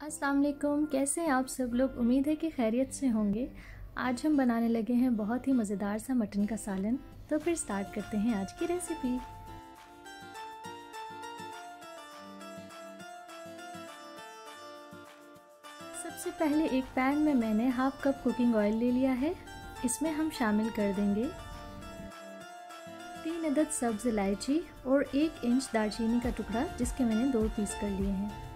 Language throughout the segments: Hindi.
अस्सलाम वालेकुम, कैसे हैं आप सब लोग। उम्मीद है कि खैरियत से होंगे। आज हम बनाने लगे हैं बहुत ही मज़ेदार सा मटन का सालन। तो फिर स्टार्ट करते हैं आज की रेसिपी। सबसे पहले एक पैन में मैंने हाफ कप कुकिंग ऑयल ले लिया है। इसमें हम शामिल कर देंगे 3 अदद सब्ज़ इलायची और 1 इंच दालचीनी का टुकड़ा, जिसके मैंने 2 पीस कर लिए हैं।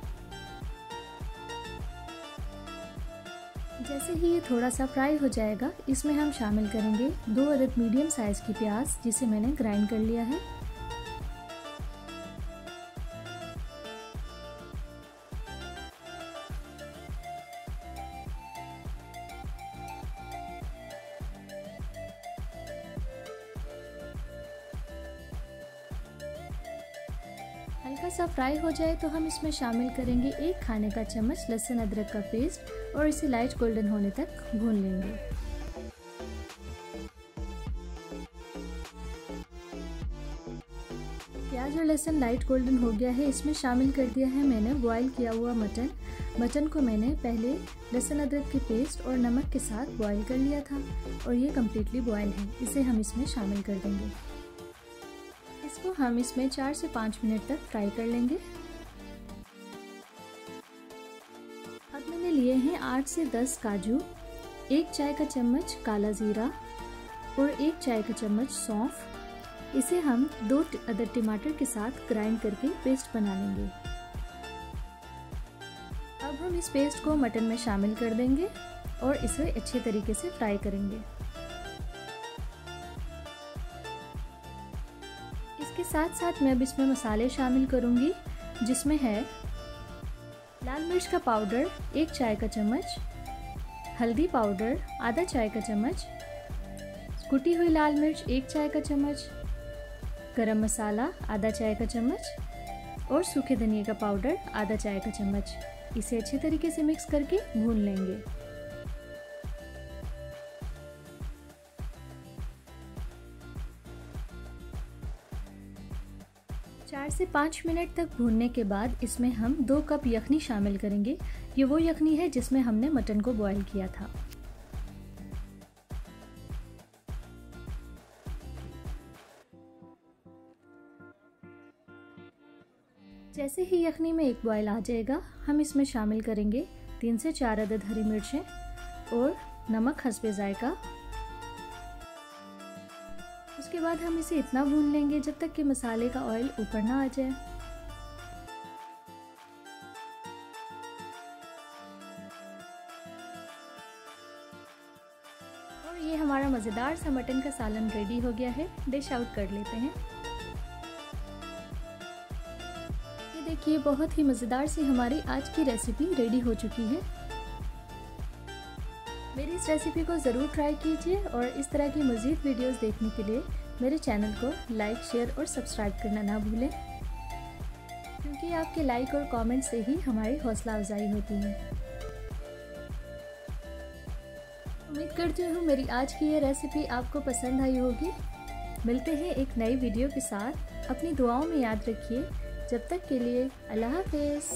जैसे ही ये थोड़ा सा फ्राई हो जाएगा, इसमें हम शामिल करेंगे 2 अदद मीडियम साइज़ की प्याज, जिसे मैंने ग्राइंड कर लिया है। हल्का सा फ्राई हो जाए तो हम इसमें शामिल करेंगे 1 खाने का चम्मच लहसुन अदरक का पेस्ट और इसे लाइट गोल्डन होने तक भून लेंगे। प्याज और लहसुन लाइट गोल्डन हो गया है। इसमें शामिल कर दिया है मैंने बॉईल किया हुआ मटन को मैंने पहले लहसुन अदरक के पेस्ट और नमक के साथ बॉईल कर लिया था और ये कम्प्लीटली बॉयल है। इसे हम इसमें शामिल कर देंगे। इसको हम इसमें 4 से 5 मिनट तक फ्राई कर लेंगे। अब मैंने लिए हैं 8 से 10 काजू, 1 चाय का चम्मच काला जीरा और 1 चाय का चम्मच सौंफ। इसे हम 2 अदद टमाटर के साथ ग्राइंड करके पेस्ट बना लेंगे। अब हम इस पेस्ट को मटन में शामिल कर देंगे और इसे अच्छे तरीके से फ्राई करेंगे। इसके साथ साथ मैं अब इसमें मसाले शामिल करूंगी, जिसमें है लाल मिर्च का पाउडर 1 चाय का चम्मच, हल्दी पाउडर आधा चाय का चम्मच, कुटी हुई लाल मिर्च 1 चाय का चम्मच, गरम मसाला आधा चाय का चम्मच और सूखे धनिया का पाउडर आधा चाय का चम्मच। इसे अच्छे तरीके से मिक्स करके भून लेंगे। चार से 5 मिनट तक भूनने के बाद इसमें हम 2 कप यखनी शामिल करेंगे। ये वो यखनी है जिसमें हमने मटन को बॉईल किया था। जैसे ही यखनी में एक बॉईल आ जाएगा, हम इसमें शामिल करेंगे 3 से 4 अदद हरी मिर्चें और नमक हस्बे जायका। उसके बाद हम इसे इतना भून लेंगे जब तक कि मसाले का ऑयल ऊपर ना आ जाए। और ये हमारा मज़ेदार सा मटन का सालन रेडी हो गया है। डिश आउट कर लेते हैं। ये देखिए, बहुत ही मज़ेदार सी हमारी आज की रेसिपी रेडी हो चुकी है। मेरी इस रेसिपी को ज़रूर ट्राई कीजिए और इस तरह की मज़ीद वीडियोस देखने के लिए मेरे चैनल को लाइक, शेयर और सब्सक्राइब करना ना भूलें, क्योंकि आपके लाइक और कमेंट से ही हमारी हौसला अफजाई होती है। उम्मीद करती हूँ मेरी आज की ये रेसिपी आपको पसंद आई होगी। मिलते हैं एक नई वीडियो के साथ। अपनी दुआओं में याद रखिए। जब तक के लिए अल्लाह हाफ़िज़।